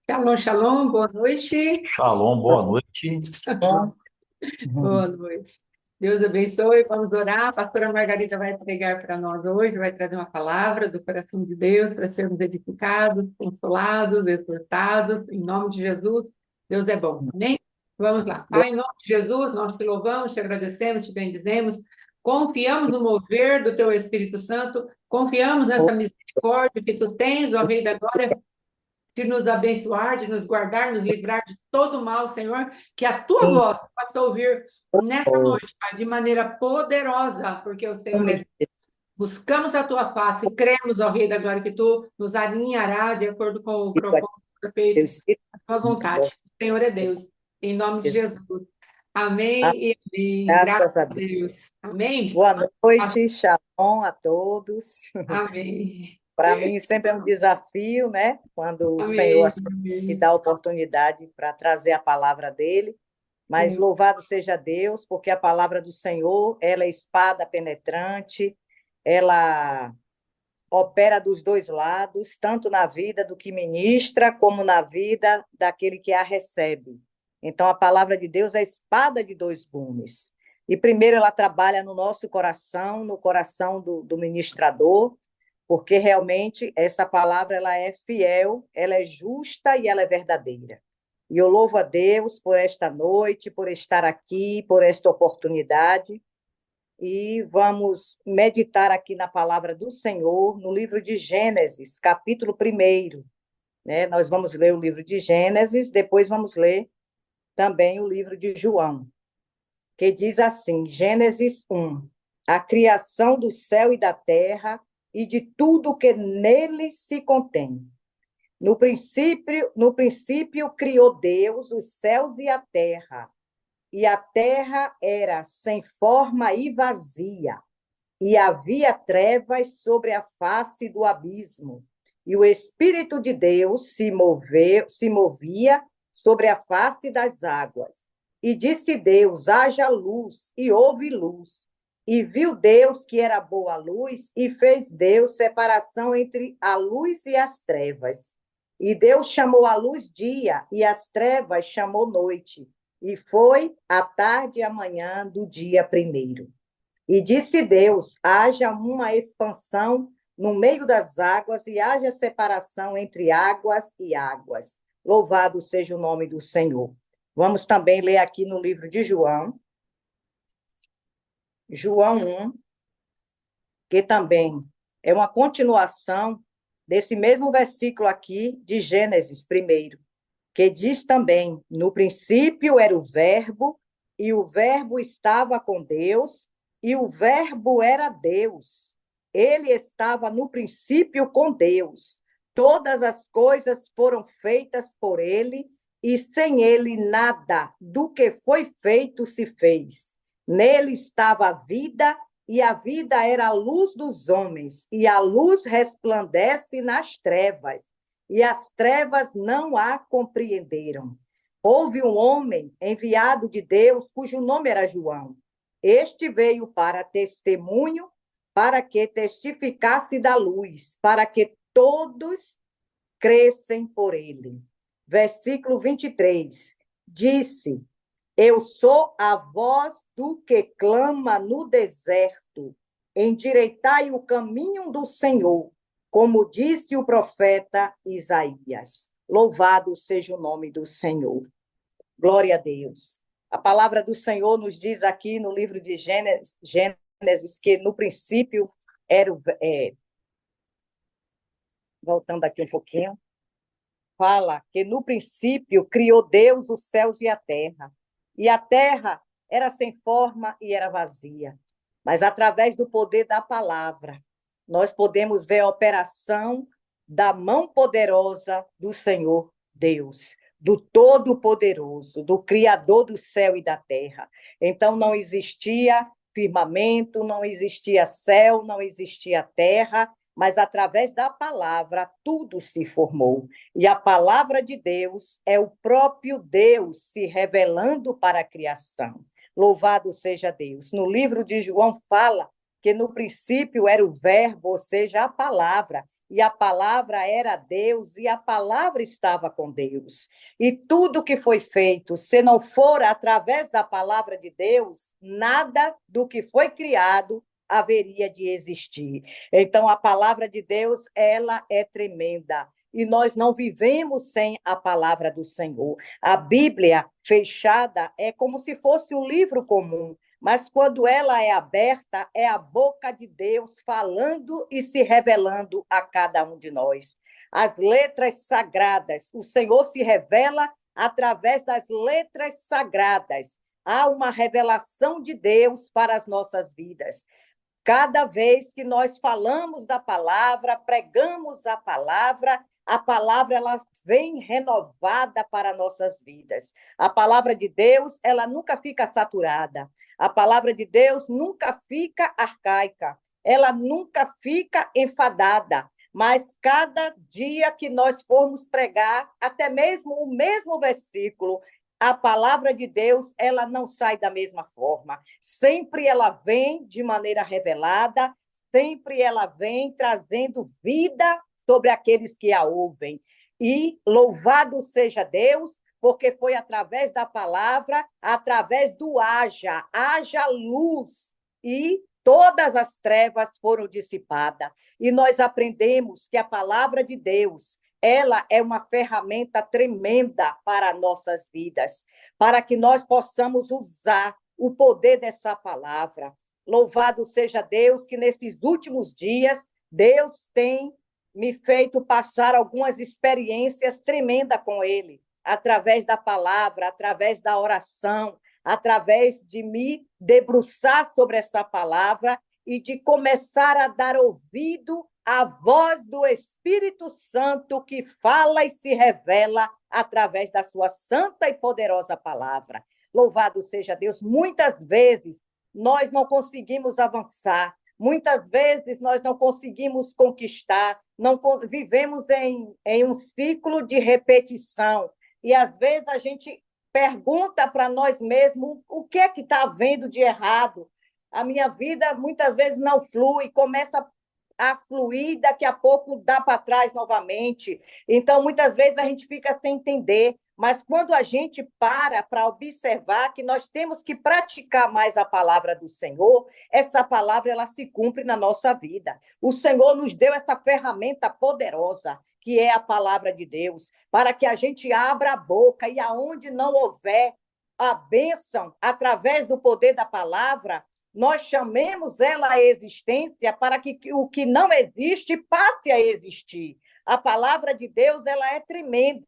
Shalom, shalom, boa noite. Shalom, boa noite. Bom, Boa noite. Deus abençoe, vamos orar. A pastora Margarida vai pregar para nós hoje, vai trazer uma palavra do coração de Deus para sermos edificados, consolados, exortados, em nome de Jesus. Deus é bom, amém? Vamos lá. Pai, em nome de Jesus, nós te louvamos, te agradecemos, te bendizemos, confiamos no mover do teu Espírito Santo, confiamos nessa misericórdia que tu tens, ó Rei da Glória, de nos abençoar, de nos guardar, nos livrar de todo mal, Senhor, que a tua sim, voz possa ouvir nessa oh, noite, Pai, de maneira poderosa, porque o Senhor nome é. de Deus, Buscamos a tua face, cremos, ó Rei da Glória, que tu nos alinhará de acordo com o aqui, propósito teu perfeito Espírito da tua vontade. Santo, O Senhor é Deus, em nome de Jesus. Jesus. Ah, Amém e amém. Graças graças a a Deus. Deus. Amém? Boa noite, shalom a todos. Amém. Para mim sempre é um desafio, né? Quando o Senhor Amém. assim, me Amém. dá a oportunidade para trazer a palavra dele. Mas Sim. louvado seja Deus, porque a palavra do Senhor, ela é espada penetrante, ela opera dos dois lados, tanto na vida do que ministra, como na vida daquele que a recebe. Então, a palavra de Deus é a espada de dois gumes. E primeiro ela trabalha no nosso coração, no coração do ministrador, porque realmente essa palavra ela é fiel, ela é justa e ela é verdadeira. E eu louvo a Deus por esta noite, por estar aqui, por esta oportunidade e vamos meditar aqui na palavra do Senhor, no livro de Gênesis, capítulo 1, né? Nós vamos ler o livro de Gênesis, depois vamos ler também o livro de João, que diz assim, Gênesis 1, a criação do céu e da terra e de tudo que nele se contém. No princípio criou Deus os céus e a terra era sem forma e vazia, e havia trevas sobre a face do abismo, e o Espírito de Deus se movia sobre a face das águas. E disse Deus: haja luz, e houve luz. E viu Deus que era boa a luz, e fez Deus separação entre a luz e as trevas. E Deus chamou a luz dia, e as trevas chamou noite. E foi a tarde e a manhã do dia primeiro. E disse Deus: haja uma expansão no meio das águas e haja separação entre águas e águas. Louvado seja o nome do Senhor. Vamos também ler aqui no livro de João, João 1, que também é uma continuação desse mesmo versículo aqui de Gênesis 1, que diz também: no princípio era o Verbo, e o Verbo estava com Deus, e o Verbo era Deus. Ele estava no princípio com Deus. Todas as coisas foram feitas por ele, e sem ele nada do que foi feito se fez. Nele estava a vida, e a vida era a luz dos homens, e a luz resplandece nas trevas e as trevas não a compreenderam. Houve um homem enviado de Deus, cujo nome era João. Este veio para testemunho, para que testificasse da luz, para que todos crescem por ele. Versículo 23. Disse: eu sou a voz do que clama no deserto. Endireitai o caminho do Senhor, como disse o profeta Isaías. Louvado seja o nome do Senhor. Glória a Deus. A palavra do Senhor nos diz aqui no livro de Gênesis que no princípio era voltando aqui um pouquinho, fala que no princípio criou Deus os céus e a terra era sem forma e era vazia. Mas através do poder da palavra, nós podemos ver a operação da mão poderosa do Senhor Deus, do Todo-Poderoso, do Criador do céu e da terra. Então não existia firmamento, não existia céu, não existia terra, mas através da palavra tudo se formou. E a palavra de Deus é o próprio Deus se revelando para a criação. Louvado seja Deus. No livro de João fala que no princípio era o verbo, ou seja, a palavra, e a palavra era Deus, e a palavra estava com Deus. E tudo que foi feito, se não for através da palavra de Deus, nada do que foi criado haveria de existir. Então, a palavra de Deus, ela é tremenda. E nós não vivemos sem a palavra do Senhor. A Bíblia fechada é como se fosse um livro comum, mas quando ela é aberta, é a boca de Deus falando e se revelando a cada um de nós. As letras sagradas, o Senhor se revela através das letras sagradas. Há uma revelação de Deus para as nossas vidas. Cada vez que nós falamos da palavra, pregamos a palavra ela vem renovada para nossas vidas. A palavra de Deus, ela nunca fica saturada. A palavra de Deus nunca fica arcaica. Ela nunca fica enfadada. Mas cada dia que nós formos pregar, até mesmo o mesmo versículo, a palavra de Deus, ela não sai da mesma forma. Sempre ela vem de maneira revelada, sempre ela vem trazendo vida sobre aqueles que a ouvem. E louvado seja Deus, porque foi através da palavra, através do haja luz, e todas as trevas foram dissipadas. E nós aprendemos que a palavra de Deus, ela é uma ferramenta tremenda para nossas vidas, para que nós possamos usar o poder dessa palavra. Louvado seja Deus, que nesses últimos dias, Deus tem me feito passar algumas experiências tremendas com Ele, através da palavra, através da oração, através de me debruçar sobre essa palavra e de começar a dar ouvido à voz do Espírito Santo que fala e se revela através da sua santa e poderosa palavra. Louvado seja Deus. Muitas vezes nós não conseguimos avançar, muitas vezes nós não conseguimos conquistar, não vivemos em um ciclo de repetição. E às vezes a gente pergunta para nós mesmos o que é que está havendo de errado. A minha vida muitas vezes não flui, começa a fluir, daqui a pouco dá para trás novamente. Então, muitas vezes a gente fica sem entender, mas quando a gente para observar que nós temos que praticar mais a palavra do Senhor, essa palavra ela se cumpre na nossa vida. O Senhor nos deu essa ferramenta poderosa, que é a palavra de Deus, para que a gente abra a boca e aonde não houver a bênção através do poder da palavra, nós chamemos ela à existência para que o que não existe passe a existir. A palavra de Deus ela é tremenda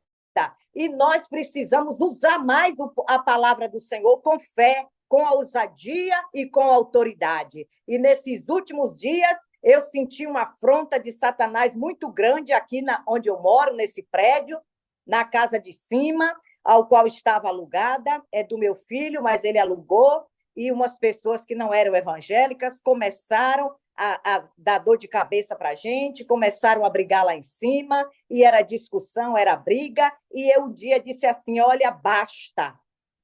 e nós precisamos usar mais a palavra do Senhor com fé, com ousadia e com autoridade. E nesses últimos dias, eu senti uma afronta de Satanás muito grande aqui onde eu moro, nesse prédio, na casa de cima, ao qual estava alugada, é do meu filho, mas ele alugou, e umas pessoas que não eram evangélicas começaram a dar dor de cabeça para a gente, começaram a brigar lá em cima, e era discussão, era briga, e eu um dia disse assim, olha, basta,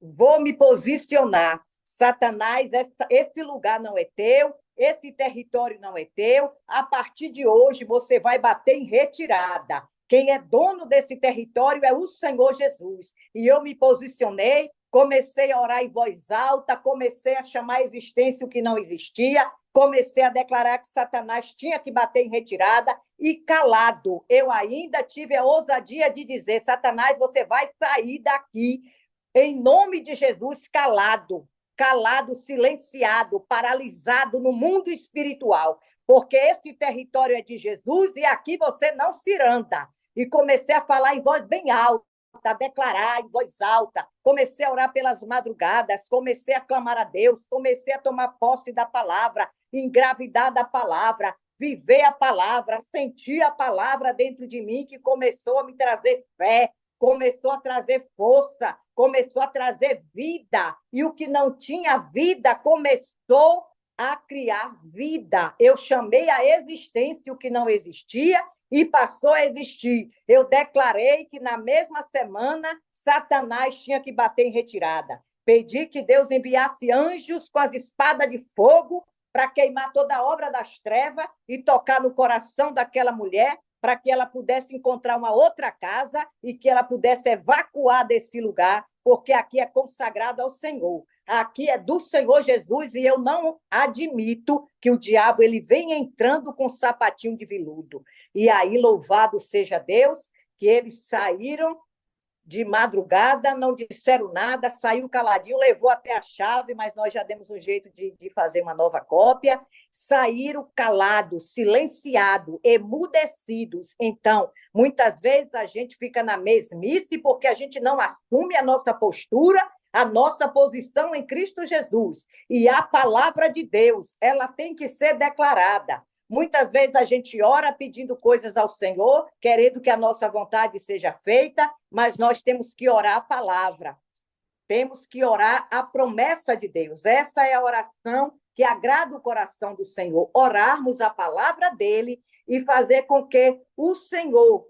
vou me posicionar. Satanás, esse lugar não é teu, esse território não é teu, a partir de hoje você vai bater em retirada. Quem é dono desse território é o Senhor Jesus. E eu me posicionei, comecei a orar em voz alta, comecei a chamar a existência o que não existia, comecei a declarar que Satanás tinha que bater em retirada e calado. Eu ainda tive a ousadia de dizer, Satanás, você vai sair daqui em nome de Jesus, calado, silenciado, paralisado no mundo espiritual, porque esse território é de Jesus e aqui você não se anda. E comecei a falar em voz bem alta, a declarar em voz alta, comecei a orar pelas madrugadas, comecei a clamar a Deus, comecei a tomar posse da palavra, engravidar da palavra, viver a palavra, sentir a palavra dentro de mim que começou a me trazer fé, começou a trazer força, começou a trazer vida, e o que não tinha vida começou a criar vida. Eu chamei a existência o que não existia e passou a existir. Eu declarei que na mesma semana Satanás tinha que bater em retirada. Pedi que Deus enviasse anjos com as espadas de fogo para queimar toda a obra das trevas e tocar no coração daquela mulher para que ela pudesse encontrar uma outra casa e que ela pudesse evacuar desse lugar, porque aqui é consagrado ao Senhor. Aqui é do Senhor Jesus e eu não admito que o diabo ele venha entrando com um sapatinho de veludo. E aí, louvado seja Deus, que eles saíram de madrugada, não disseram nada, saiu caladinho, levou até a chave, mas nós já demos um jeito de fazer uma nova cópia. Saíram calados, silenciados, emudecidos. Então, muitas vezes a gente fica na mesmice porque a gente não assume a nossa postura, a nossa posição em Cristo Jesus. E a palavra de Deus, ela tem que ser declarada. Muitas vezes a gente ora pedindo coisas ao Senhor, querendo que a nossa vontade seja feita, mas nós temos que orar a palavra. Temos que orar a promessa de Deus. Essa é a oração que agrada o coração do Senhor. Orarmos a palavra dele e fazer com que o Senhor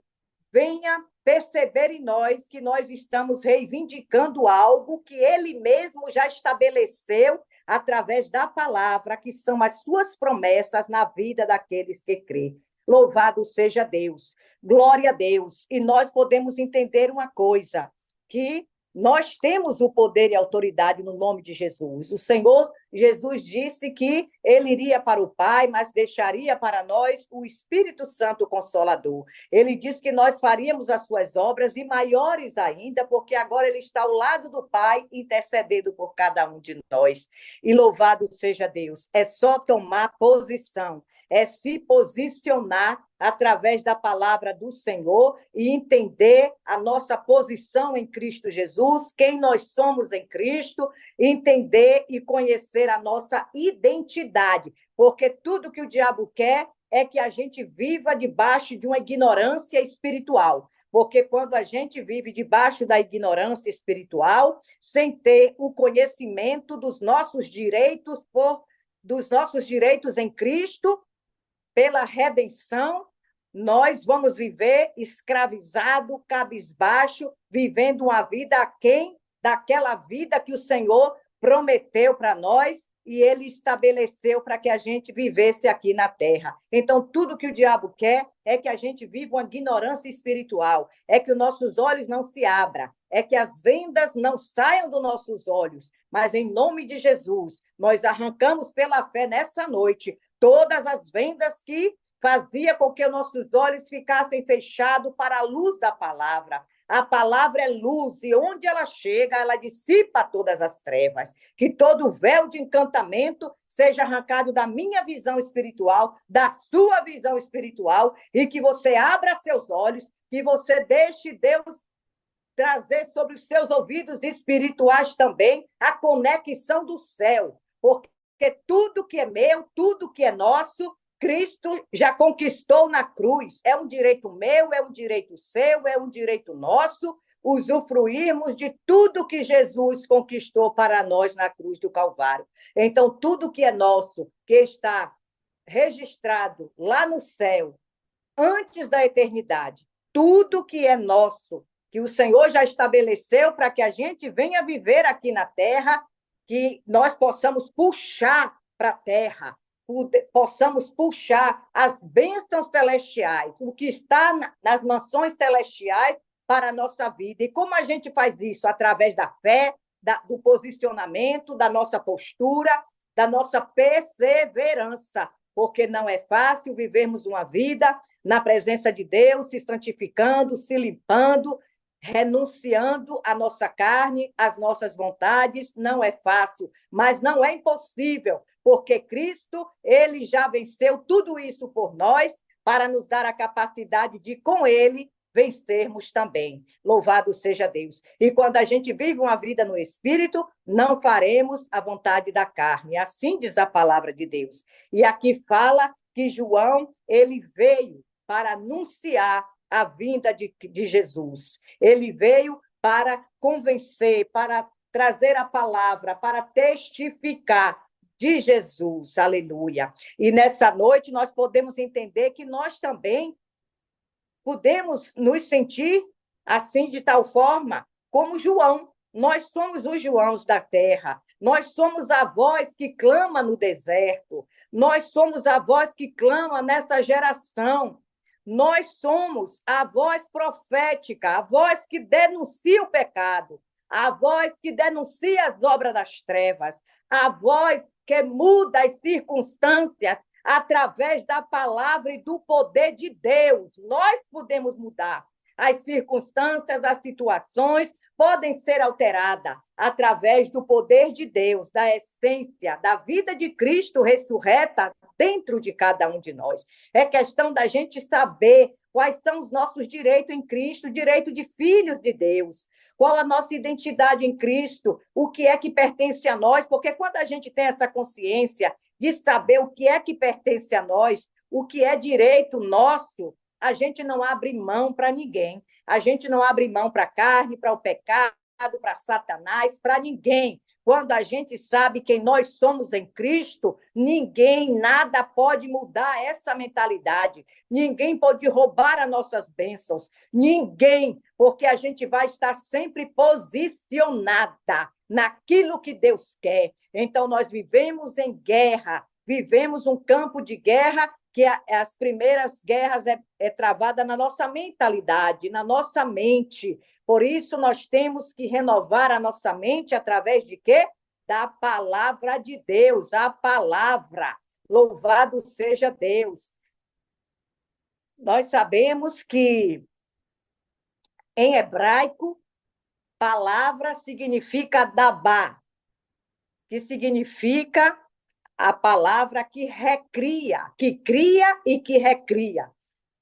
venha perceber em nós que nós estamos reivindicando algo que ele mesmo já estabeleceu através da palavra, que são as suas promessas na vida daqueles que crêem. Louvado seja Deus, glória a Deus. E nós podemos entender uma coisa, que nós temos o poder e a autoridade no nome de Jesus. O Senhor Jesus disse que ele iria para o Pai, mas deixaria para nós o Espírito Santo Consolador. Ele disse que nós faríamos as suas obras e maiores ainda, porque agora ele está ao lado do Pai, intercedendo por cada um de nós. E louvado seja Deus. É só tomar posição. É se posicionar através da palavra do Senhor e entender a nossa posição em Cristo Jesus, quem nós somos em Cristo, entender e conhecer a nossa identidade, porque tudo que o diabo quer é que a gente viva debaixo de uma ignorância espiritual. Porque quando a gente vive debaixo da ignorância espiritual, sem ter o conhecimento dos nossos direitos em Cristo, pela redenção, nós vamos viver escravizado, cabisbaixo, vivendo uma vida aquém daquela vida que o Senhor prometeu para nós e ele estabeleceu para que a gente vivesse aqui na terra. Então, tudo que o diabo quer é que a gente viva uma ignorância espiritual, é que os nossos olhos não se abram, é que as vendas não saiam dos nossos olhos, mas em nome de Jesus, nós arrancamos pela fé nessa noite todas as vendas que fazia com que os nossos olhos ficassem fechados para a luz da palavra. A palavra é luz e onde ela chega, ela dissipa todas as trevas. Que todo véu de encantamento seja arrancado da minha visão espiritual, da sua visão espiritual, e que você abra seus olhos, que você deixe Deus trazer sobre os seus ouvidos espirituais também a conexão do céu. Porque tudo que é meu, tudo que é nosso, Cristo já conquistou na cruz. É um direito meu, é um direito seu, é um direito nosso, usufruirmos de tudo que Jesus conquistou para nós na cruz do Calvário. Então, tudo que é nosso, que está registrado lá no céu, antes da eternidade, tudo que é nosso, que o Senhor já estabeleceu para que a gente venha viver aqui na terra, que nós possamos puxar para a terra, possamos puxar as bênçãos celestiais, o que está nas mansões celestiais para a nossa vida. E como a gente faz isso? Através da fé, do posicionamento, da nossa postura, da nossa perseverança, porque não é fácil vivermos uma vida na presença de Deus, se santificando, se limpando, renunciando à nossa carne, às nossas vontades. Não é fácil, mas não é impossível, porque Cristo, ele já venceu tudo isso por nós, para nos dar a capacidade de, com ele, vencermos também. Louvado seja Deus. E quando a gente vive uma vida no Espírito, não faremos a vontade da carne. Assim diz a palavra de Deus. E aqui fala que João, ele veio para anunciar a vinda de Jesus. Ele veio para convencer, para trazer a palavra, para testificar de Jesus. Aleluia. E nessa noite nós podemos entender que nós também podemos nos sentir assim, de tal forma, como João. Nós somos os Joãos da terra. Nós somos a voz que clama no deserto. Nós somos a voz que clama nessa geração. Nós somos a voz profética, a voz que denuncia o pecado, a voz que denuncia as obras das trevas, a voz que muda as circunstâncias através da palavra e do poder de Deus. Nós podemos mudar as circunstâncias, as situações podem ser alteradas através do poder de Deus, da essência, da vida de Cristo ressurreta dentro de cada um de nós. É questão da gente saber quais são os nossos direitos em Cristo, direito de filhos de Deus. Qual a nossa identidade em Cristo, o que é que pertence a nós, porque quando a gente tem essa consciência de saber o que é que pertence a nós, o que é direito nosso, a gente não abre mão para ninguém. A gente não abre mão para a carne, para o pecado, para Satanás, para ninguém. Quando a gente sabe quem nós somos em Cristo, ninguém, nada pode mudar essa mentalidade. Ninguém pode roubar as nossas bênçãos. Ninguém, porque a gente vai estar sempre posicionada naquilo que Deus quer. Então, nós vivemos em guerra, vivemos um campo de guerra que as primeiras guerras é travada na nossa mentalidade, na nossa mente. Por isso, nós temos que renovar a nossa mente através de quê? Da palavra de Deus, a palavra. Louvado seja Deus. Nós sabemos que, em hebraico, palavra significa dabá, que significa a palavra que recria, que cria e que recria.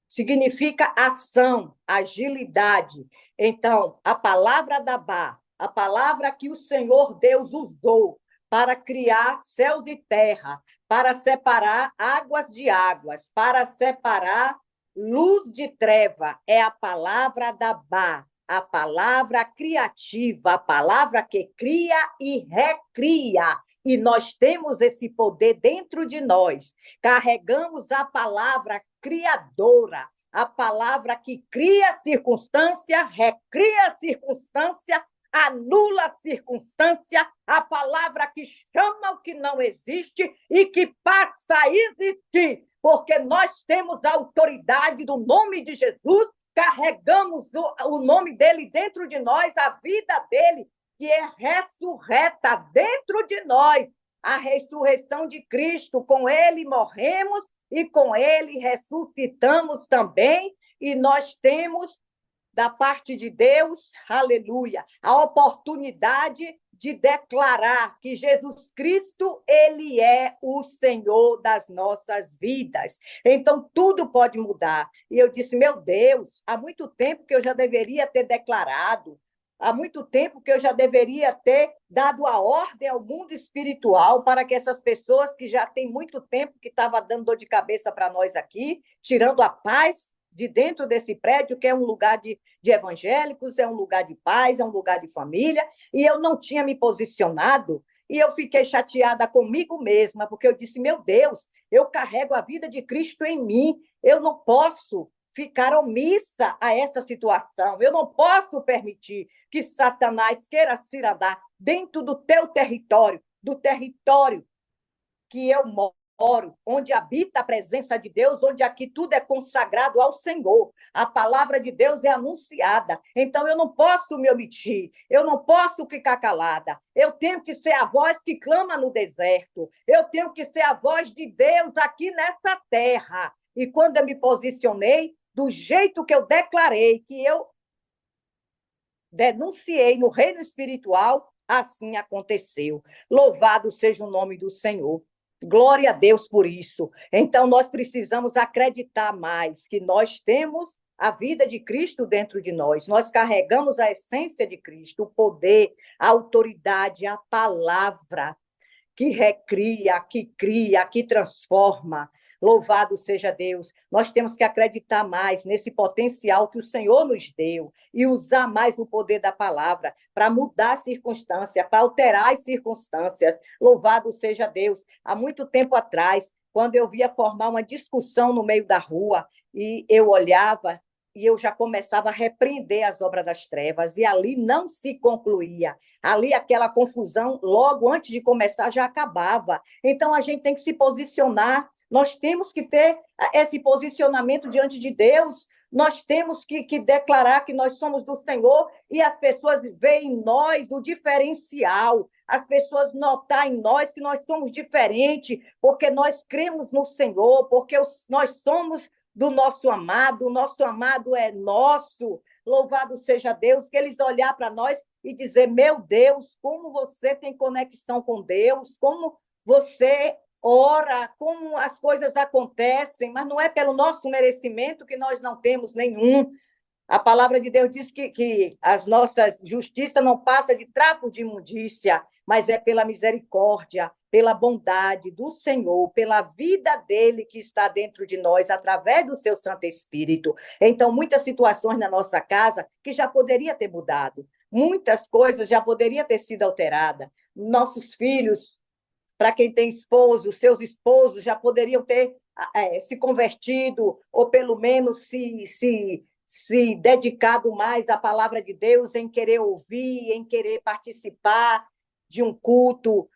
Significa ação, agilidade. Então, a palavra dabá, a palavra que o Senhor Deus usou para criar céus e terra, para separar águas de águas, para separar luz de treva, é a palavra dabá, a palavra criativa, a palavra que cria e recria. E nós temos esse poder dentro de nós. Carregamos a palavra criadora, a palavra que cria circunstância, recria circunstância, anula a circunstância, a palavra que chama o que não existe e que passa a existir, porque nós temos a autoridade do nome de Jesus, carregamos o nome dele dentro de nós, a vida dele, que é ressurreta dentro de nós, a ressurreição de Cristo. Com ele morremos e com ele ressuscitamos também, e nós temos, da parte de Deus, aleluia, a oportunidade de declarar que Jesus Cristo, ele é o Senhor das nossas vidas. Então, tudo pode mudar. E eu disse, meu Deus, há muito tempo que eu já deveria ter declarado, há muito tempo que eu já deveria ter dado a ordem ao mundo espiritual para que essas pessoas que já têm muito tempo que estavam dando dor de cabeça para nós aqui, tirando a paz de dentro desse prédio, que é um lugar de evangélicos, é um lugar de paz, é um lugar de família, e eu não tinha me posicionado, e eu fiquei chateada comigo mesma, porque eu disse, meu Deus, eu carrego a vida de Cristo em mim, eu não posso ficar omissa a essa situação. Eu não posso permitir que Satanás queira se iradar dentro do teu território, do território que eu moro, onde habita a presença de Deus, onde aqui tudo é consagrado ao Senhor. A palavra de Deus é anunciada. Então, eu não posso me omitir, eu não posso ficar calada. Eu tenho que ser a voz que clama no deserto. Eu tenho que ser a voz de Deus aqui nessa terra. E quando eu me posicionei, do jeito que eu declarei, que eu denunciei no reino espiritual, assim aconteceu. Louvado seja o nome do Senhor. Glória a Deus por isso. Então, nós precisamos acreditar mais que nós temos a vida de Cristo dentro de nós. Nós carregamos a essência de Cristo, o poder, a autoridade, a palavra que recria, que cria, que transforma. Louvado seja Deus. Nós temos que acreditar mais nesse potencial que o Senhor nos deu e usar mais o poder da palavra para mudar a circunstância, para alterar as circunstâncias. Louvado seja Deus. Há muito tempo atrás, quando eu via formar uma discussão no meio da rua e eu olhava e eu já começava a repreender as obras das trevas, e ali não se concluía. Ali aquela confusão, logo antes de começar, já acabava. Então, a gente tem que se posicionar Nós temos que ter esse posicionamento diante de Deus. Nós temos que declarar que nós somos do Senhor e as pessoas veem em nós o diferencial, as pessoas notar em nós que nós somos diferentes, porque nós cremos no Senhor, porque nós somos do nosso amado, o nosso amado é nosso. Louvado seja Deus, que eles olhar para nós e dizer, meu Deus, como você tem conexão com Deus, como você ora, como as coisas acontecem, mas não é pelo nosso merecimento que nós não temos nenhum. A palavra de Deus diz que as nossas justiças não passam de trapo de imundícia, mas é pela misericórdia, pela bondade do Senhor, pela vida dele que está dentro de nós, através do seu Santo Espírito. Então, muitas situações na nossa casa que já poderia ter mudado, muitas coisas já poderiam ter sido alteradas. Nossos filhos, para quem tem esposo, seus esposos já poderiam ter se convertido, ou pelo menos se dedicado mais à palavra de Deus, em querer ouvir, em querer participar de um culto.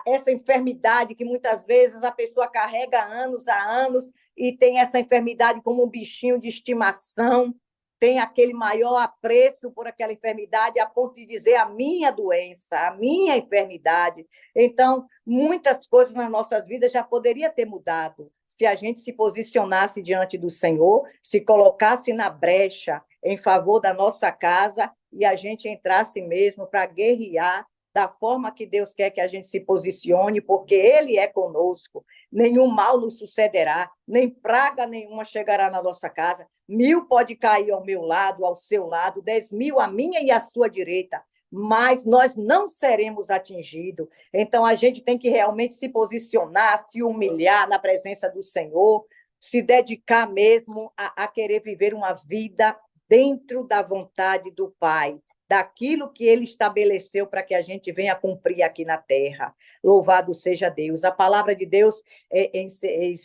Essa enfermidade que muitas vezes a pessoa carrega anos a anos e tem essa enfermidade como um bichinho de estimação, tem aquele maior apreço por aquela enfermidade, a ponto de dizer a minha doença, a minha enfermidade. Então, muitas coisas nas nossas vidas já poderia ter mudado se a gente se posicionasse diante do Senhor, se colocasse na brecha em favor da nossa casa e a gente entrasse mesmo para guerrear da forma que Deus quer que a gente se posicione, porque Ele é conosco. Nenhum mal nos sucederá, nem praga nenhuma chegará na nossa casa. 1.000 pode cair ao meu lado, ao seu lado, 10.000 à minha e à sua direita, mas nós não seremos atingidos. Então, a gente tem que realmente se posicionar, se humilhar na presença do Senhor, se dedicar mesmo a querer viver uma vida dentro da vontade do Pai, daquilo que Ele estabeleceu para que a gente venha cumprir aqui na terra. Louvado seja Deus. A palavra de Deus, em 2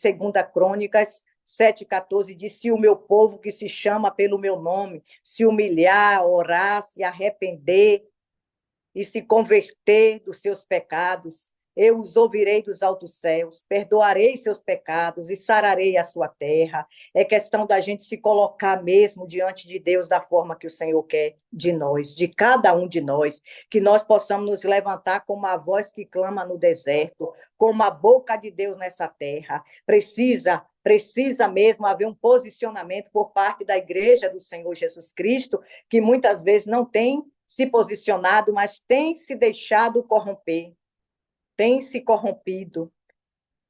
Crônicas 7,14, diz, se o meu povo que se chama pelo meu nome, se humilhar, orar, se arrepender, e se converter dos seus pecados, eu os ouvirei dos altos céus, perdoarei seus pecados e sararei a sua terra. É questão da gente se colocar mesmo diante de Deus da forma que o Senhor quer de nós, de cada um de nós, que nós possamos nos levantar como a voz que clama no deserto, como a boca de Deus nessa terra. Precisa mesmo haver um posicionamento por parte da igreja do Senhor Jesus Cristo, que muitas vezes não tem se posicionado, mas tem se deixado corromper, tem se corrompido,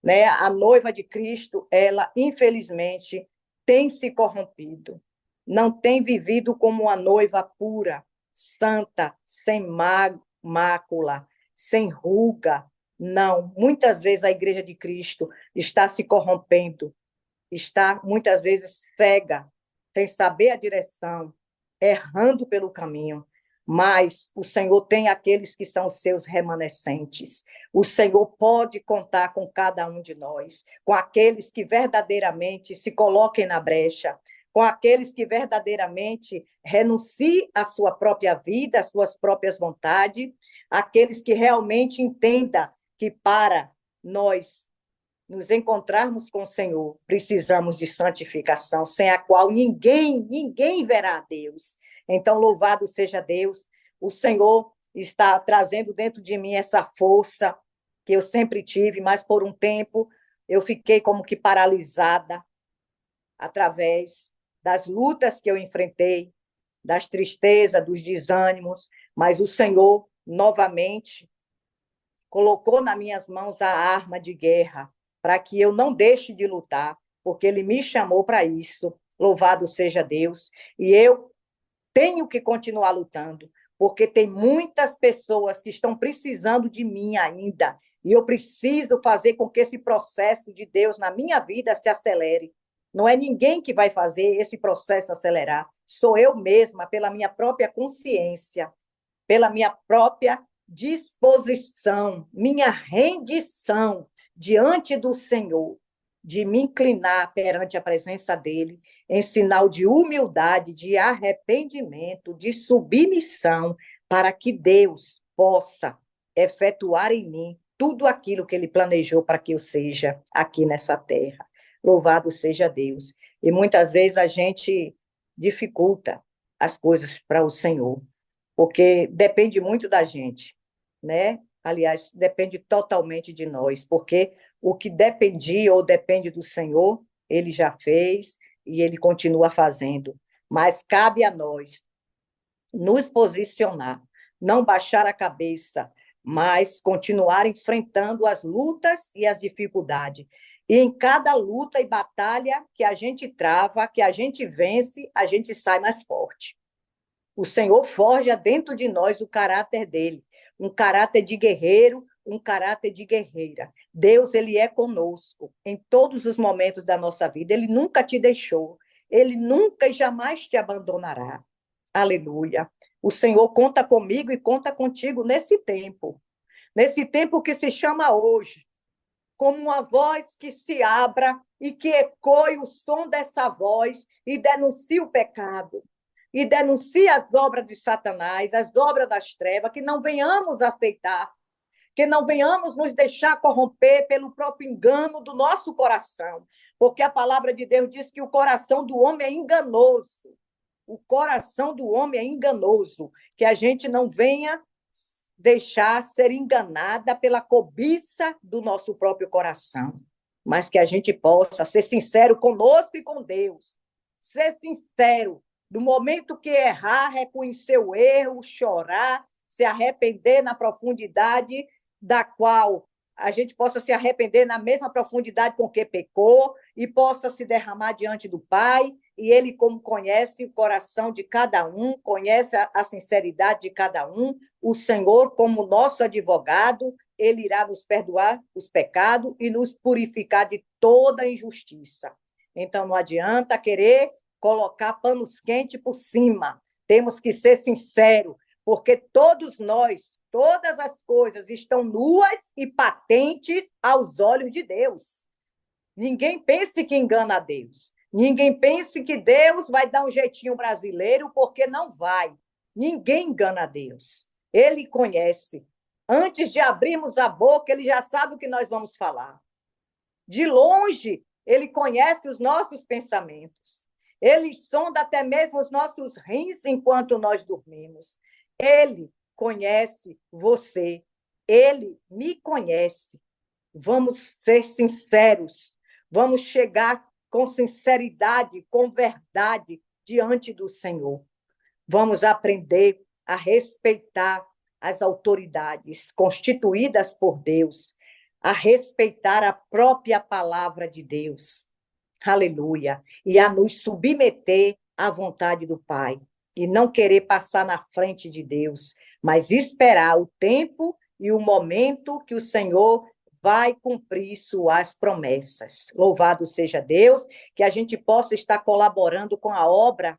né? A noiva de Cristo, ela, infelizmente, tem se corrompido, não tem vivido como uma noiva pura, santa, sem mácula, sem ruga, não. Muitas vezes a igreja de Cristo está se corrompendo, está muitas vezes cega, sem saber a direção, errando pelo caminho. Mas o Senhor tem aqueles que são seus remanescentes. O Senhor pode contar com cada um de nós, com aqueles que verdadeiramente se coloquem na brecha, com aqueles que verdadeiramente renunciem à sua própria vida, às suas próprias vontades, aqueles que realmente entendam que para nós nos encontrarmos com o Senhor, precisamos de santificação, sem a qual ninguém verá a Deus. Então, louvado seja Deus, o Senhor está trazendo dentro de mim essa força que eu sempre tive, mas por um tempo eu fiquei como que paralisada através das lutas que eu enfrentei, das tristezas, dos desânimos, mas o Senhor, novamente, colocou nas minhas mãos a arma de guerra, para que eu não deixe de lutar, porque Ele me chamou para isso. Louvado seja Deus. E eu tenho que continuar lutando, porque tem muitas pessoas que estão precisando de mim ainda, e eu preciso fazer com que esse processo de Deus na minha vida se acelere. Não é ninguém que vai fazer esse processo acelerar, sou eu mesma, pela minha própria consciência, pela minha própria disposição, minha rendição diante do Senhor, de me inclinar perante a presença dele, em sinal de humildade, de arrependimento, de submissão, para que Deus possa efetuar em mim tudo aquilo que ele planejou para que eu seja aqui nessa terra. Louvado seja Deus. E muitas vezes a gente dificulta as coisas para o Senhor, porque depende muito da gente, né? Aliás, depende totalmente de nós, porque o que dependia ou depende do Senhor, ele já fez e ele continua fazendo. Mas cabe a nós nos posicionar, não baixar a cabeça, mas continuar enfrentando as lutas e as dificuldades. E em cada luta e batalha que a gente trava, que a gente vence, a gente sai mais forte. O Senhor forja dentro de nós o caráter dele, um caráter de guerreiro, um caráter de guerreira. Deus, ele é conosco em todos os momentos da nossa vida. Ele nunca te deixou, ele nunca e jamais te abandonará. Aleluia. O Senhor conta comigo e conta contigo nesse tempo que se chama hoje, como uma voz que se abra e que ecoe o som dessa voz e denuncie o pecado, e denuncie as obras de Satanás, as obras das trevas, que não venhamos aceitar, que não venhamos nos deixar corromper pelo próprio engano do nosso coração, porque a palavra de Deus diz que o coração do homem é enganoso. O coração do homem é enganoso, que a gente não venha deixar ser enganada pela cobiça do nosso próprio coração, mas que a gente possa ser sincero conosco e com Deus, ser sincero, no momento que errar, reconhecer o erro, chorar, se arrepender na profundidade da qual a gente possa se arrepender na mesma profundidade com que pecou e possa se derramar diante do Pai, e Ele, como conhece o coração de cada um, conhece a sinceridade de cada um, o Senhor, como nosso advogado, Ele irá nos perdoar os pecados e nos purificar de toda injustiça. Então, não adianta querer colocar panos quentes por cima, temos que ser sinceros, porque todos nós, todas as coisas estão nuas e patentes aos olhos de Deus. Ninguém pense que engana a Deus. Ninguém pense que Deus vai dar um jeitinho brasileiro, porque não vai. Ninguém engana a Deus. Ele conhece. Antes de abrirmos a boca, ele já sabe o que nós vamos falar. De longe, ele conhece os nossos pensamentos. Ele sonda até mesmo os nossos rins enquanto nós dormimos. Ele conhece você. Ele me conhece. Vamos ser sinceros. Vamos chegar com sinceridade, com verdade diante do Senhor. Vamos aprender a respeitar as autoridades constituídas por Deus, a respeitar a própria palavra de Deus. Aleluia. E a nos submeter à vontade do Pai. E não querer passar na frente de Deus, mas esperar o tempo e o momento que o Senhor vai cumprir suas promessas. Louvado seja Deus, que a gente possa estar colaborando com a obra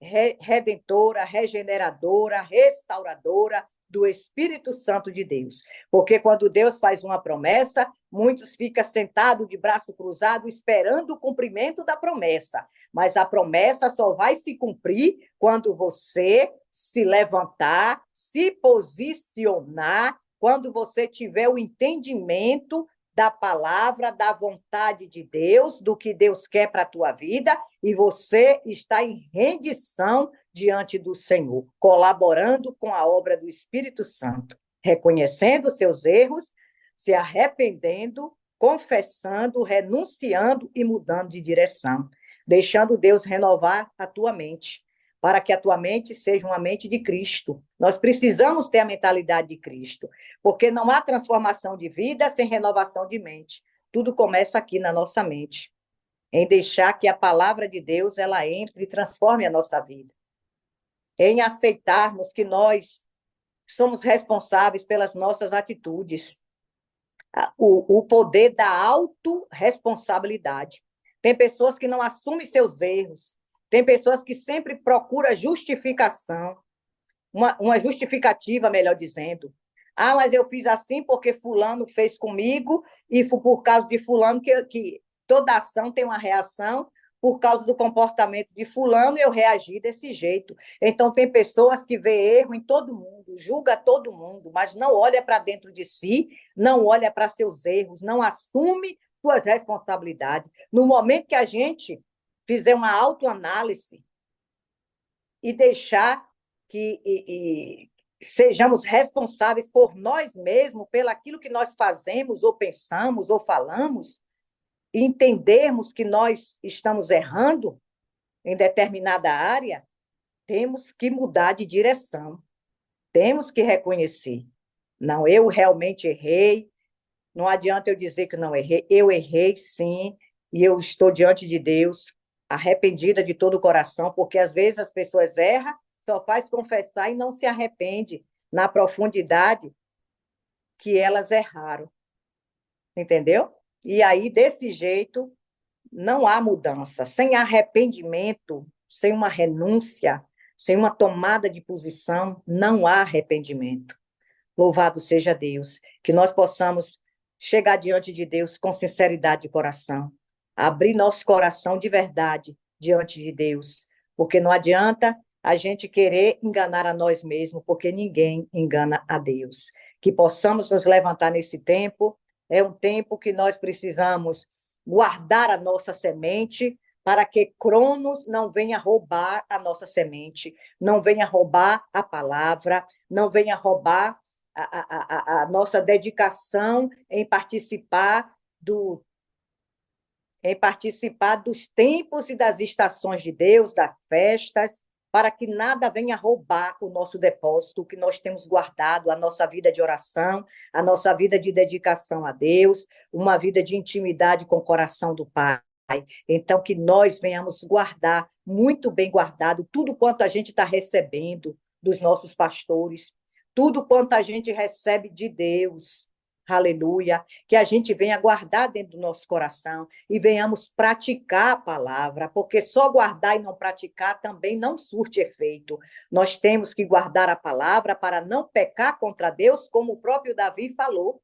redentora, regeneradora, restauradora do Espírito Santo de Deus. Porque quando Deus faz uma promessa, muitos ficam sentados de braço cruzado esperando o cumprimento da promessa. Mas a promessa só vai se cumprir quando você se levantar, se posicionar, quando você tiver o entendimento da palavra, da vontade de Deus, do que Deus quer para a tua vida, e você está em rendição diante do Senhor, colaborando com a obra do Espírito Santo, reconhecendo seus erros, se arrependendo, confessando, renunciando e mudando de direção, deixando Deus renovar a tua mente, para que a tua mente seja uma mente de Cristo. Nós precisamos ter a mentalidade de Cristo, porque não há transformação de vida sem renovação de mente. Tudo começa aqui na nossa mente, em deixar que a palavra de Deus ela entre e transforme a nossa vida, em aceitarmos que nós somos responsáveis pelas nossas atitudes, o poder da autorresponsabilidade. Tem pessoas que não assumem seus erros, tem pessoas que sempre procuram justificação, uma justificativa, melhor dizendo. Ah, mas eu fiz assim porque fulano fez comigo e foi por causa de fulano que toda ação tem uma reação, por causa do comportamento de fulano, eu reagi desse jeito. Então, tem pessoas que vê erro em todo mundo, julga todo mundo, mas não olha para dentro de si, não olha para seus erros, não assume suas responsabilidades. No momento que a gente fizer uma autoanálise e deixar que sejamos responsáveis por nós mesmos, pelo aquilo que nós fazemos, ou pensamos, ou falamos, e entendermos que nós estamos errando em determinada área, temos que mudar de direção, temos que reconhecer. Não, eu realmente errei, não adianta eu dizer que não errei, eu errei sim, e eu estou diante de Deus, arrependida de todo o coração, porque às vezes as pessoas erram, só faz confessar e não se arrepende na profundidade que elas erraram, entendeu? E aí, desse jeito, não há mudança. Sem arrependimento, sem uma renúncia, sem uma tomada de posição, não há arrependimento. Louvado seja Deus, que nós possamos chegar diante de Deus com sinceridade de coração, abrir nosso coração de verdade diante de Deus, porque não adianta a gente querer enganar a nós mesmos, porque ninguém engana a Deus. Que possamos nos levantar nesse tempo, é um tempo que nós precisamos guardar a nossa semente, para que Cronos não venha roubar a nossa semente, não venha roubar a palavra, não venha roubar a nossa dedicação em participar dos tempos e das estações de Deus, das festas, para que nada venha roubar o nosso depósito, o que nós temos guardado, a nossa vida de oração, a nossa vida de dedicação a Deus, uma vida de intimidade com o coração do Pai. Então, que nós venhamos guardar, muito bem guardado, tudo quanto a gente está recebendo dos nossos pastores, tudo quanto a gente recebe de Deus, aleluia, que a gente venha guardar dentro do nosso coração e venhamos praticar a palavra, porque só guardar e não praticar também não surte efeito. Nós temos que guardar a palavra para não pecar contra Deus, como o próprio Davi falou.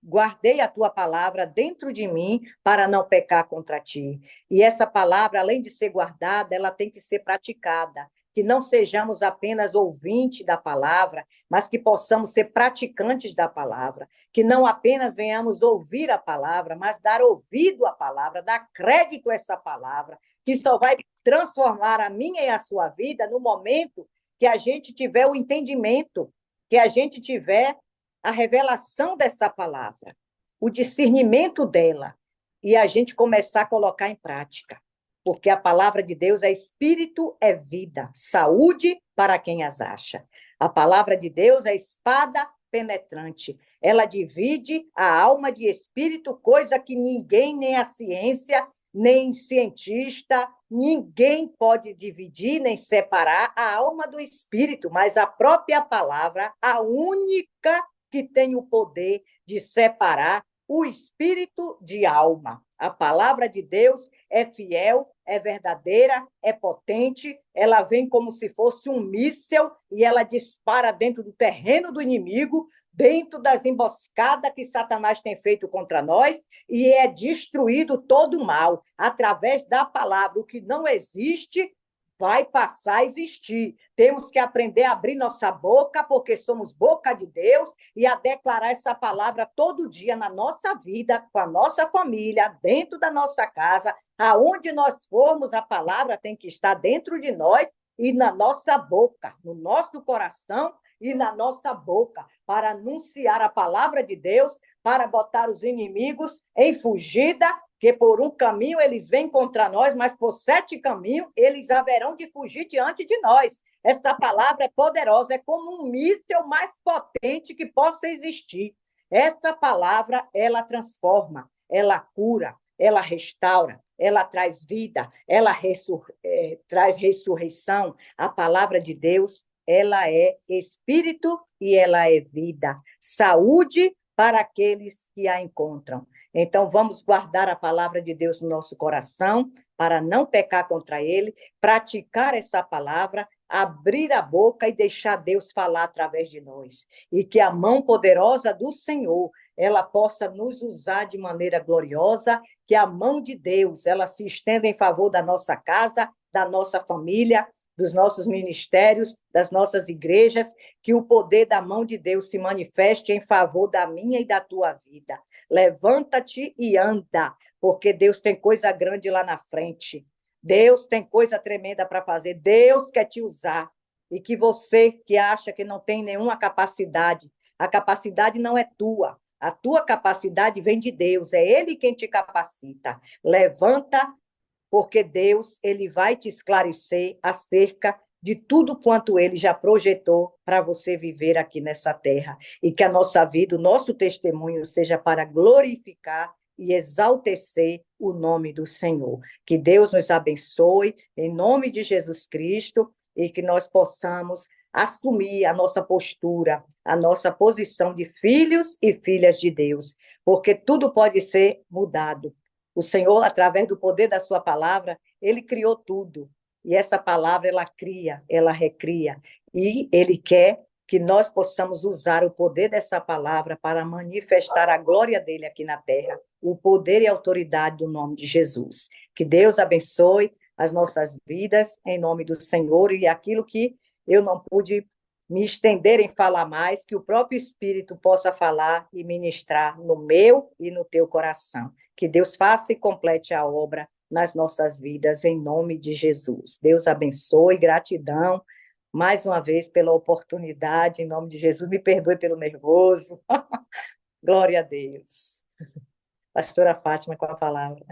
Guardei a tua palavra dentro de mim para não pecar contra ti. E essa palavra, além de ser guardada, ela tem que ser praticada. Que não sejamos apenas ouvintes da palavra, mas que possamos ser praticantes da palavra. Que não apenas venhamos ouvir a palavra, mas dar ouvido à palavra, dar crédito a essa palavra, que só vai transformar a minha e a sua vida no momento que a gente tiver o entendimento, que a gente tiver a revelação dessa palavra, o discernimento dela, e a gente começar a colocar em prática. Porque a palavra de Deus é espírito, é vida, saúde para quem as acha. A palavra de Deus é espada penetrante. Ela divide a alma de espírito, coisa que ninguém, nem a ciência, nem cientista, ninguém pode dividir nem separar a alma do espírito, mas a própria palavra, a única que tem o poder de separar o espírito de alma. A palavra de Deus é fiel, é verdadeira, é potente, ela vem como se fosse um míssil e ela dispara dentro do terreno do inimigo, dentro das emboscadas que Satanás tem feito contra nós, e é destruído todo o mal através da palavra. O que não existe vai passar a existir. Temos que aprender a abrir nossa boca, porque somos boca de Deus, e a declarar essa palavra todo dia na nossa vida, com a nossa família, dentro da nossa casa, aonde nós formos, a palavra tem que estar dentro de nós e na nossa boca, no nosso coração e na nossa boca, para anunciar a palavra de Deus, para botar os inimigos em fugida, que por um caminho eles vêm contra nós, mas por 7 caminhos eles haverão de fugir diante de nós. Essa palavra é poderosa, é como um míssil mais potente que possa existir. Essa palavra, ela transforma, ela cura, ela restaura, ela traz vida, ela traz ressurreição. A palavra de Deus, ela é espírito e ela é vida. Saúde para aqueles que a encontram. Então, vamos guardar a palavra de Deus no nosso coração, para não pecar contra ele, praticar essa palavra, abrir a boca e deixar Deus falar através de nós. E que a mão poderosa do Senhor ela possa nos usar de maneira gloriosa, que a mão de Deus, ela se estenda em favor da nossa casa, da nossa família, dos nossos ministérios, das nossas igrejas, que o poder da mão de Deus se manifeste em favor da minha e da tua vida. Levanta-te e anda, porque Deus tem coisa grande lá na frente. Deus tem coisa tremenda para fazer. Deus quer te usar. E que você que acha que não tem nenhuma capacidade, a capacidade não é tua. A tua capacidade vem de Deus, é Ele quem te capacita. Levanta, porque Deus ele vai te esclarecer acerca de tudo quanto Ele já projetou para você viver aqui nessa terra. E que a nossa vida, o nosso testemunho seja para glorificar e exaltecer o nome do Senhor. Que Deus nos abençoe, em nome de Jesus Cristo, e que nós possamos assumir a nossa postura, a nossa posição de filhos e filhas de Deus, porque tudo pode ser mudado. O Senhor, através do poder da sua palavra, ele criou tudo. E essa palavra, ela cria, ela recria. E ele quer que nós possamos usar o poder dessa palavra para manifestar a glória dele aqui na terra, o poder e a autoridade do nome de Jesus. Que Deus abençoe as nossas vidas, em nome do Senhor, e aquilo que eu não pude me estender em falar mais, que o próprio Espírito possa falar e ministrar no meu e no teu coração. Que Deus faça e complete a obra nas nossas vidas, em nome de Jesus. Deus abençoe, gratidão, mais uma vez pela oportunidade, em nome de Jesus. Me perdoe pelo nervoso. Glória a Deus. Pastora Fátima com a palavra.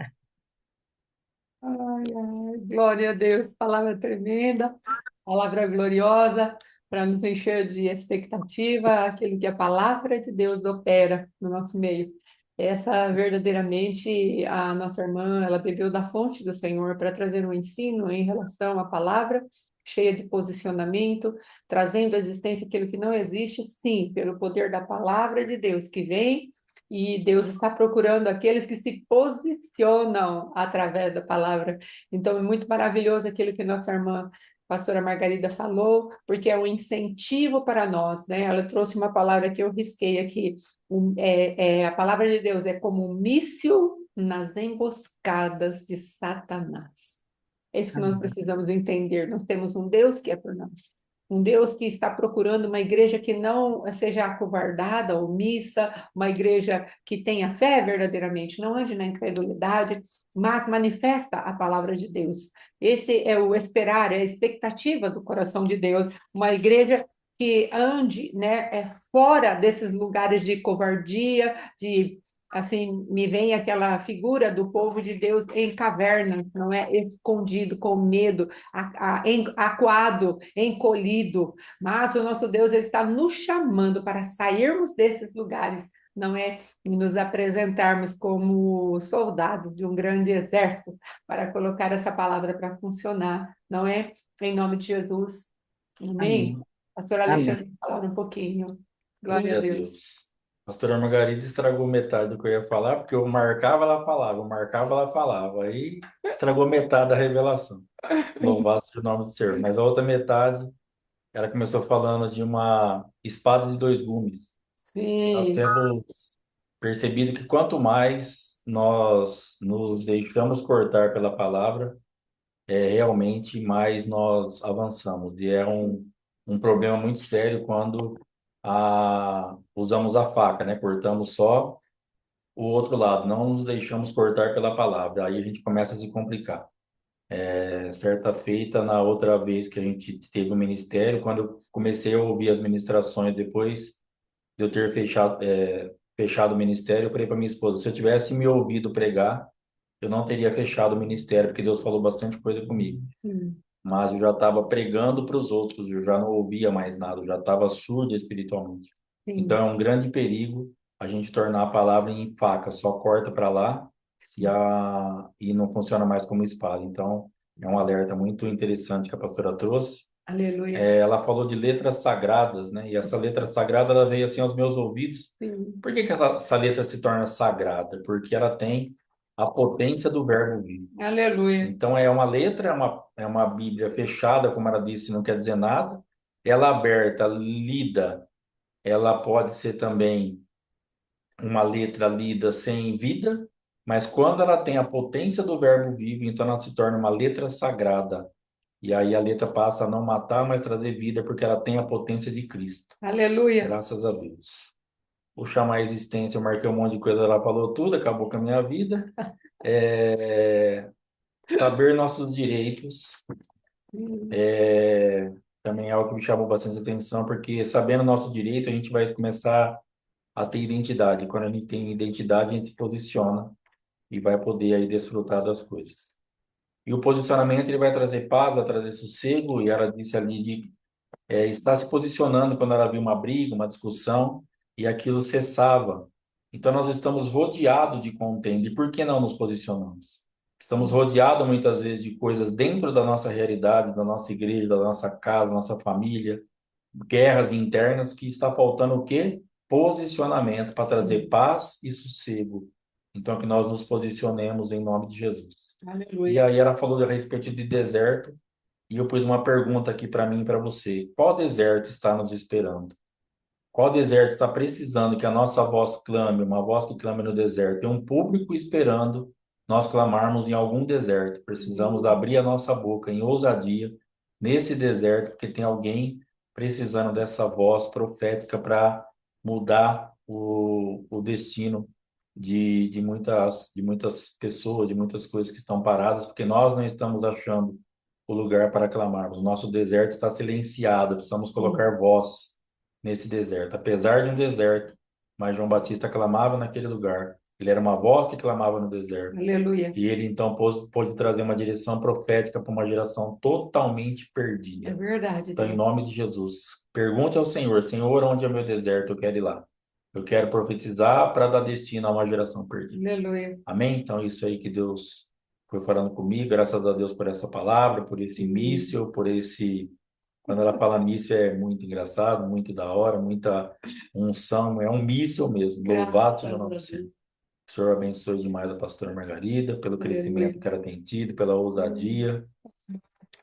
Ai, ai, glória a Deus, palavra tremenda, palavra gloriosa, para nos encher de expectativa, aquilo que a palavra de Deus opera no nosso meio. Essa verdadeiramente, a nossa irmã, ela bebeu da fonte do Senhor para trazer um ensino em relação à palavra, cheia de posicionamento, trazendo à existência aquilo que não existe, sim, pelo poder da palavra de Deus que vem, e Deus está procurando aqueles que se posicionam através da palavra. Então, é muito maravilhoso aquilo que nossa irmã pastora Margarida falou, porque é um incentivo para nós, né? Ela trouxe uma palavra que eu risquei aqui. A palavra de Deus é como um míssil nas emboscadas de Satanás. É isso que nós precisamos entender. Nós temos um Deus que é por nós. Um Deus que está procurando uma igreja que não seja acovardada, omissa, uma igreja que tenha fé verdadeiramente, não ande na incredulidade, mas manifesta a palavra de Deus. Esse é o esperar, é a expectativa do coração de Deus. Uma igreja que ande, né, fora desses lugares de covardia, de assim, me vem aquela figura do povo de Deus em cavernas, não é? Escondido, com medo, acuado, encolhido. Mas o nosso Deus ele está nos chamando para sairmos desses lugares, não é? E nos apresentarmos como soldados de um grande exército, para colocar essa palavra para funcionar, não é? Em nome de Jesus. Amém? Amém. Pastor Amém. Alexandre, falar um pouquinho. Glória a Glória a Deus. Deus. A pastora Margarida estragou metade do que eu ia falar, porque eu marcava, ela falava, eu marcava, ela falava. Aí estragou metade da revelação. Louvado seja o nome do Senhor. Mas a outra metade, ela começou falando de uma espada de dois gumes. Nós Sim, temos percebido que quanto mais nós nos deixamos cortar pela palavra, realmente mais nós avançamos. E é um problema muito sério quando usamos a faca, né? Cortamos só o outro lado, não nos deixamos cortar pela palavra. Aí a gente começa a se complicar. Certa feita, na outra vez que a gente teve o ministério, quando eu comecei a ouvir as ministrações depois de eu ter fechado o ministério, eu falei para minha esposa, se eu tivesse me ouvido pregar, eu não teria fechado o ministério, porque Deus falou bastante coisa comigo. sim, Mas eu já estava pregando para os outros, eu já não ouvia mais nada, eu já estava surdo espiritualmente. Então sim. é um grande perigo a gente tornar a palavra em faca, só corta para lá e não funciona mais como espada. Então é um alerta muito interessante que a pastora trouxe. Aleluia. Ela falou de letras sagradas, né? E essa letra sagrada ela veio assim aos meus ouvidos. Sim, Por que que essa letra se torna sagrada? Porque ela tem a potência do verbo vivo. aleluia. Então, é uma letra, é uma Bíblia fechada, como ela disse, não quer dizer nada. Ela aberta, lida, ela pode ser também uma letra lida sem vida, mas quando ela tem a potência do verbo vivo, então ela se torna uma letra sagrada. E aí a letra passa a não matar, mas trazer vida, porque ela tem a potência de Cristo. Aleluia. Graças a Deus. Vou chamar a existência, eu marquei um monte de coisa, ela falou tudo, acabou com a minha vida. É, saber nossos direitos também é algo que me chamou bastante atenção, porque sabendo nosso direito, a gente vai começar a ter identidade. Quando a gente tem identidade, a gente se posiciona e vai poder aí desfrutar das coisas. E o posicionamento ele vai trazer paz, vai trazer sossego, e ela disse ali de estar se posicionando quando ela viu uma briga, uma discussão, e aquilo cessava. Então nós estamos rodeados de contenda, e por que não nos posicionamos? Estamos rodeados muitas vezes de coisas dentro da nossa realidade, da nossa igreja, da nossa casa, da nossa família, guerras internas que está faltando o quê? Posicionamento para trazer paz e sossego. Então, que nós nos posicionemos em nome de Jesus. E Aleluia. aí ela falou a respeito de deserto, e eu pus uma pergunta aqui para mim e para você. Qual deserto está nos esperando? Qual deserto está precisando que a nossa voz clame, uma voz que clame no deserto? Tem um público esperando nós clamarmos em algum deserto. Precisamos abrir a nossa boca em ousadia nesse deserto, porque tem alguém precisando dessa voz profética para mudar o destino de muitas pessoas, de muitas coisas que estão paradas, porque nós não estamos achando o lugar para clamarmos. O nosso deserto está silenciado, precisamos colocar voz nesse deserto. Apesar de um deserto, mas João Batista clamava naquele lugar. Ele era uma voz que clamava no deserto. Aleluia. E ele então pôde trazer uma direção profética para uma geração totalmente É perdida. verdade, Então, em Deus. nome de Jesus, pergunte ao Senhor: Senhor, onde é o meu deserto? Eu quero ir lá. Eu quero profetizar para dar destino a uma geração perdida. Aleluia. Amém? Então, isso aí que Deus foi falando comigo, graças a Deus por essa palavra, por esse míssil, por esse. Quando ela fala míssil é muito engraçado, muito da hora, muita unção, é um míssil mesmo. Louvado seja o nome do Graças a Senhor. Deus. O Senhor abençoe demais a pastora Margarida, pelo Aleluia. crescimento que ela tem tido, pela ousadia,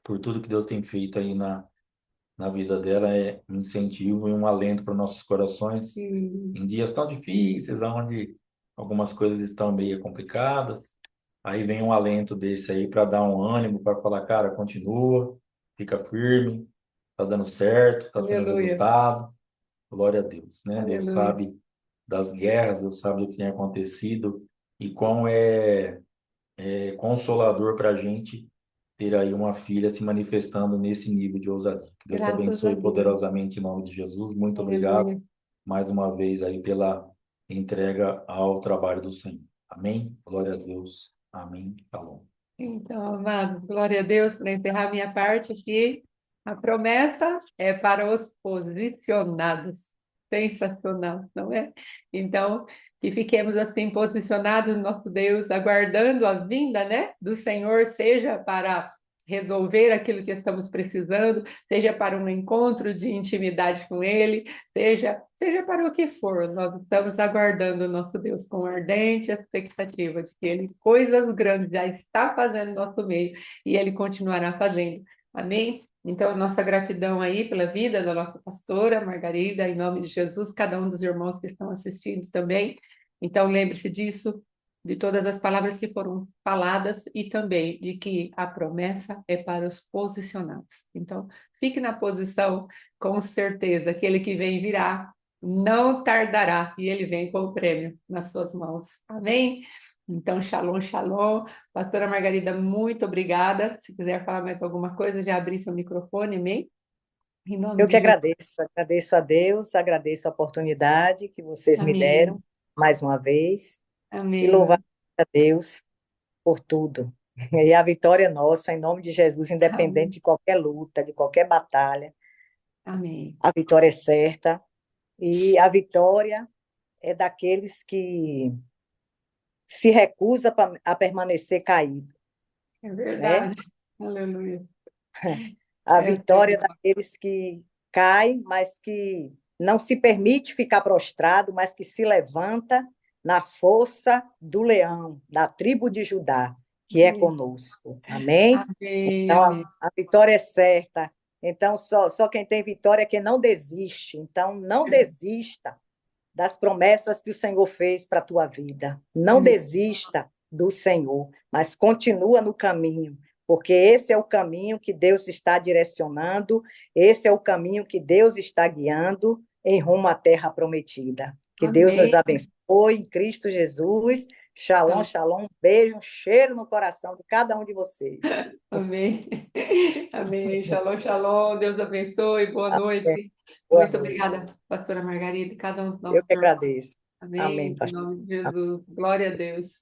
por tudo que Deus tem feito aí na vida dela. É um incentivo e um alento para nossos corações Sim. em dias tão difíceis, onde algumas coisas estão meio complicadas. Aí vem um alento desse aí para dar um ânimo, para falar, cara, continua, fica firme, tá dando certo, tá tendo Aleluia. resultado. Glória a Deus, né? Deus Aleluia. sabe das guerras, Deus sabe do que tem acontecido e quão é consolador para a gente ter aí uma filha se manifestando nesse nível de ousadia. Que Deus te Graças a abençoe Deus. poderosamente em nome de Jesus. Muito obrigado Aleluia. mais uma vez aí pela entrega ao trabalho do Senhor. Amém? Glória a Deus. Amém. Shalom. Então, amados, glória a Deus, para encerrar minha parte aqui, a promessa é para os posicionados. Sensacional, não é? Então, que fiquemos assim posicionados no nosso Deus, aguardando a vinda, né, do Senhor, seja para resolver aquilo que estamos precisando, seja para um encontro de intimidade com Ele, seja para o que for, nós estamos aguardando o nosso Deus com ardente expectativa de que Ele coisas grandes já está fazendo no nosso meio e Ele continuará fazendo. Amém? Então, nossa gratidão aí pela vida da nossa pastora Margarida, em nome de Jesus, cada um dos irmãos que estão assistindo também. Então, lembre-se disso, de todas as palavras que foram faladas e também de que a promessa é para os posicionados. Então, fique na posição, com certeza, aquele que vem virá, não tardará, e ele vem com o prêmio nas suas mãos. Amém? Então, shalom, shalom. Pastora Margarida, muito obrigada. Se quiser falar mais alguma coisa, já abri seu microfone, amém? Em nome Eu de que Jesus. agradeço a Deus, agradeço a oportunidade que vocês me deram Amém. mais uma vez e louvar Amém. a Deus por tudo. E a vitória é nossa, em nome de Jesus, independente Amém. de qualquer luta, de qualquer batalha, Amém. a vitória é certa e a vitória é daqueles que se recusam a permanecer caído, É né? verdade. Aleluia. A Essa é vitória é boa. daqueles que caem, mas que não se permite ficar prostrado, mas que se levanta na força do leão, da tribo de Judá, que é conosco. Amém? Amém, Então, amém. a vitória é certa. Então, só quem tem vitória é quem não desiste. Então, não desista. das promessas que o Senhor fez para a tua vida. Não Amém. desista do Senhor, mas continua no caminho, porque esse é o caminho que Deus está direcionando, esse é o caminho que Deus está guiando em rumo à terra prometida. Que Deus nos Amém. abençoe em Cristo Jesus. Shalom, shalom. Beijo, um cheiro no coração de cada um de vocês. Amém. Amém. Shalom, shalom. Deus abençoe. Boa noite. Boa Muito noite. obrigada, pastora Margarida, e cada um dos Eu nossos que irmãos. agradeço. Amém, Amém. Em pastor. nome de Jesus. Glória a Deus.